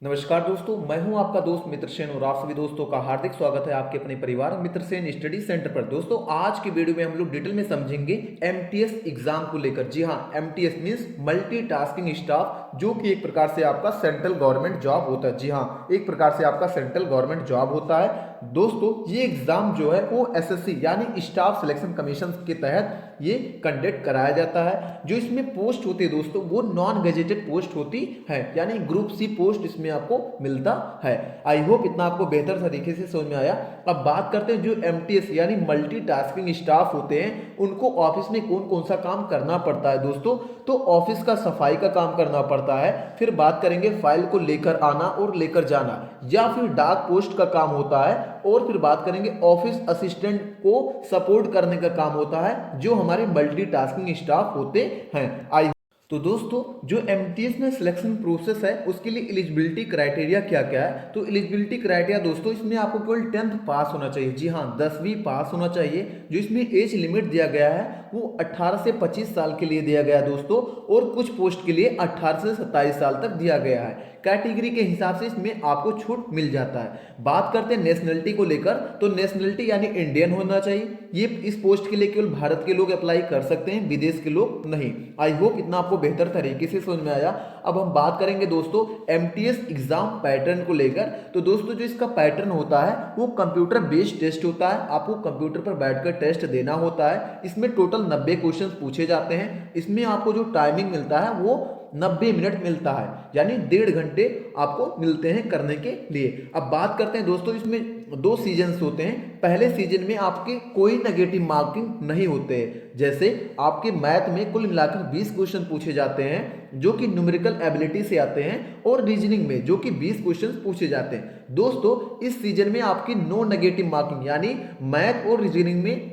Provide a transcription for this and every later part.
नमस्कार दोस्तों, मैं हूं आपका दोस्त मित्र सेन और आप सभी दोस्तों का हार्दिक स्वागत है आपके अपने परिवार मित्र सेन स्टडी सेंटर पर। दोस्तों आज की वीडियो में हम लोग डिटेल में समझेंगे एमटीएस एग्जाम को लेकर। जी हां, एमटीएस मींस मल्टीटास्किंग स्टाफ, जो कि एक प्रकार से आपका सेंट्रल गवर्नमेंट जॉब होता है। जी हां, एक प्रकार से आपका सेंट्रल गवर्नमेंट जॉब होता है। दोस्तों ये एग्जाम जो है वो एसएससी यानी स्टाफ सिलेक्शन कमीशन के तहत ये कंडक्ट कराया जाता है। जो इसमें पोस्ट होती है दोस्तों वो नॉन गेजेटेड पोस्ट होती है, यानी ग्रुप सी पोस्ट इसमें आपको मिलता है। आई होप इतना आपको बेहतर तरीके से समझ में आया। अब बात करते हैं जो एमटीएस यानी मल्टीटास्किंग स्टाफ होते हैं उनको ऑफिस में कौन कौन सा काम करना पड़ता है। दोस्तों तो ऑफिस का सफाई का काम करना पड़ता है, फिर बात करेंगे फाइल को लेकर आना और लेकर जाना, या फिर डाक पोस्ट का काम होता है, और फिर बात करेंगे ऑफिस असिस्टेंट को सपोर्ट करने का काम होता है जो हमारे मल्टीटास्किंग स्टाफ होते हैं। आई तो दोस्तों जो एमटीएस में सिलेक्शन प्रोसेस है उसके लिए एलिजिबिलिटी क्राइटेरिया क्या क्या है। तो एलिजिबिलिटी क्राइटेरिया दोस्तों इसमें आपको केवल 10th पास होना चाहिए। जी हाँ, 10वीं पास होना चाहिए। जो इसमें एज लिमिट दिया गया है वो 18 से 25 साल के लिए दिया गया है दोस्तों, और कुछ पोस्ट के लिए 18 से 27 साल तक दिया गया है। कैटेगरी के हिसाब से इसमें आपको छूट मिल जाता है। बात करते हैं नेशनलिटी को लेकर, तो नेशनलिटी यानी इंडियन होना चाहिए। ये इस पोस्ट के लिए केवल भारत के लोग अप्लाई कर सकते हैं, विदेश के लोग नहीं। आई होप इतना आपको बेहतर तरीके से समझ में आया। अब हम बात करेंगे दोस्तों एमटीएस एग्जाम पैटर्न को लेकर। तो दोस्तों जो इसका पैटर्न होता है वो कंप्यूटर बेस्ड टेस्ट होता है। आपको कंप्यूटर पर बैठकर टेस्ट देना होता है। इसमें टोटल 90 क्वेश्चन पूछे जाते हैं। इसमें आपको जो टाइमिंग मिलता है वो 90 मिनट मिलता है, यानी 1.5 घंटे आपको मिलते हैं करने के लिए। अब बात करते हैं दोस्तों इसमें 2 सीजन्स होते हैं। पहले सीजन में आपके कोई नेगेटिव मार्किंग नहीं होते हैं। जैसे आपके मैथ में कुल मिलाकर 20 क्वेश्चन पूछे जाते हैं जो कि न्यूमेरिकल एबिलिटी से आते हैं, और रीजनिंग में जो कि 20 क्वेश्चन पूछे जाते हैं। दोस्तों इस सीजन में आपकी नो नेगेटिव मार्किंग, यानी मैथ और रीजनिंग में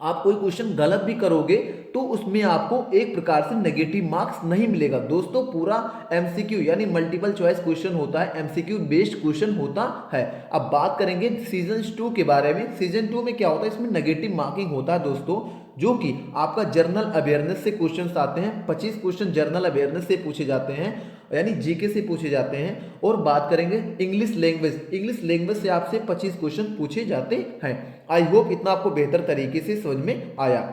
आप कोई क्वेश्चन गलत भी करोगे तो उसमें आपको एक प्रकार से नेगेटिव मार्क्स नहीं मिलेगा। दोस्तों पूरा एमसीक्यू यानी मल्टीपल चॉइस क्वेश्चन होता है, एमसीक्यू बेस्ड क्वेश्चन होता है। अब बात करेंगे सीजन 2 के बारे में। सीजन 2 में क्या होता है, इसमें नेगेटिव मार्किंग होता है दोस्तों, जो कि आपका जर्नल अवेयरनेस से क्वेश्चंस आते हैं। 25 क्वेश्चन जर्नल अवेयरनेस से पूछे जाते हैं, यानी जीके से पूछे जाते हैं। और बात करेंगे इंग्लिश लैंग्वेज से आपसे 25 क्वेश्चन पूछे जाते हैं। आई होप इतना आपको बेहतर तरीके से समझ में आया।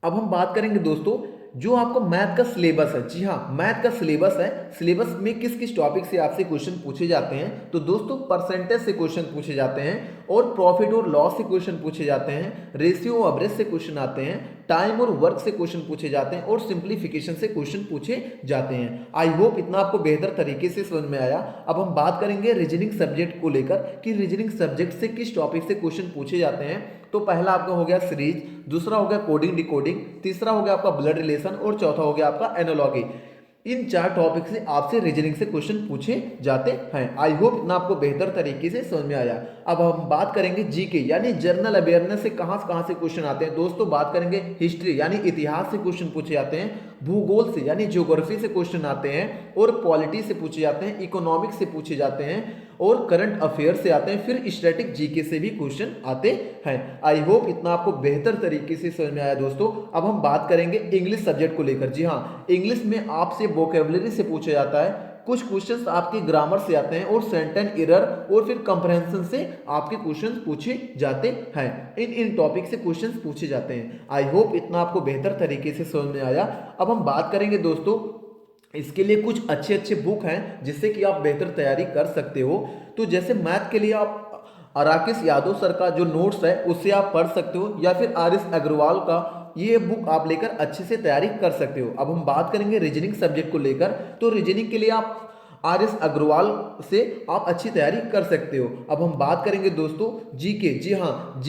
अब हम बात करेंगे दोस्तों जो आपको मैथ का सिलेबस है। जी हाँ, मैथ का सिलेबस है। सिलेबस में किस किस टॉपिक से आपसे क्वेश्चन पूछे जाते हैं। तो दोस्तों परसेंटेज से क्वेश्चन पूछे जाते हैं, और प्रॉफिट और लॉस से क्वेश्चन पूछे जाते हैं, रेशियो एवरेज से क्वेश्चन आते हैं, टाइम और वर्क से क्वेश्चन पूछे जाते हैं, और सिंप्लीफिकेशन से क्वेश्चन पूछे जाते हैं। आई होप इतना आपको बेहतर तरीके से समझ में आया। अब हम बात करेंगे रीजनिंग सब्जेक्ट को लेकर कि रीजनिंग सब्जेक्ट से किस टॉपिक से क्वेश्चन पूछे जाते हैं। तो पहला आपका हो गया सीरीज, दूसरा हो गया कोडिंग डिकोडिंग, तीसरा हो गया आपका ब्लड रिलेशन, और चौथा हो गया आपका एनालॉजी। इन 4 टॉपिक से आपसे रीजनिंग से क्वेश्चन पूछे जाते हैं। आई होप इतना आपको बेहतर तरीके से समझ में आया। अब हम बात करेंगे जीके यानी जनरल अवेयरनेस से कहां से क्वेश्चन आते हैं। दोस्तों बात करेंगे हिस्ट्री यानी इतिहास से क्वेश्चन पूछे जाते हैं, भूगोल से यानी ज्योग्राफी से क्वेश्चन आते हैं, और पॉलिटी से पूछे जाते हैं, इकोनॉमिक्स से पूछे जाते हैं, और करंट अफेयर से आते हैं, फिर स्टैटिक जीके से भी क्वेश्चन आते हैं। आई होप इतना आपको बेहतर तरीके से समझ में आया दोस्तों। अब हम बात करेंगे इंग्लिश सब्जेक्ट को लेकर। जी हाँ, इंग्लिश में आपसे वोकैबुलरी से पूछा जाता है, कुछ क्वेश्चंस आपके ग्रामर से आते हैं, और सेंटेंस एरर और फिर कंप्रहेंशन से आपके क्वेश्चंस पूछे जाते हैं। इन टॉपिक से क्वेश्चंस पूछे जाते हैं। आई होप इतना आपको बेहतर तरीके से समझ में आया। अब हम बात करेंगे दोस्तों इसके लिए कुछ अच्छे बुक हैं जिससे कि आप बेहतर तैयारी कर सकते हो। तो जैसे मैथ के लिए आप राकेश यादव सर का जो नोट्स है उससे आप पढ़ सकते हो, या फिर आर.एस. अग्रवाल का ये बुक आप लेकर अच्छे से तैयारी कर सकते हो। अब हम बात करेंगे रीजनिंग सब्जेक्ट को लेकर। तो रीजनिंग के लिए आप आर.एस. अग्रवाल से आप अच्छी तैयारी कर सकते हो। अब हम बात करेंगे दोस्तों जीके। जी हाँ,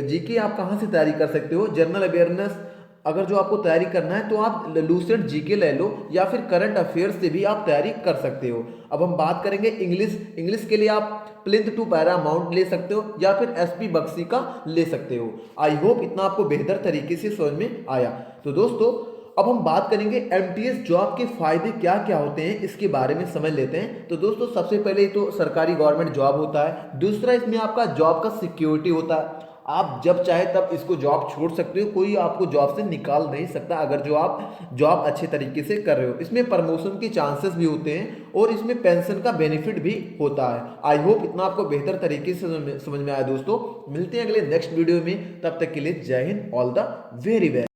जीके आप कहाँ से तैयारी कर सकते हो। जनरल अवेयरनेस अगर जो आपको तैयारी करना है तो आप लूसेंट जीके ले लो, या फिर करंट अफेयर्स से भी आप तैयारी कर सकते हो। अब हम बात करेंगे इंग्लिश के लिए आप प्लिंथ टू पैरामाउंट ले सकते हो, या फिर एसपी बख्शी का ले सकते हो। आई होप इतना आपको बेहतर तरीके से समझ में आया। तो दोस्तों अब हम बात करेंगे एमटीएस जॉब के फायदे क्या क्या होते हैं, इसके बारे में समझ लेते हैं। तो दोस्तों सबसे पहले तो सरकारी गवर्नमेंट जॉब होता है। दूसरा इसमें आपका जॉब का सिक्योरिटी होता है। आप जब चाहे तब इसको जॉब छोड़ सकते हो, कोई आपको जॉब से निकाल नहीं सकता अगर जो आप जॉब अच्छे तरीके से कर रहे हो। इसमें प्रमोशन के चांसेस भी होते हैं और इसमें पेंशन का बेनिफिट भी होता है। आई होप इतना आपको बेहतर तरीके से समझ में आया दोस्तों। मिलते हैं अगले नेक्स्ट वीडियो में, तब तक के लिए जय Hind, all the very best.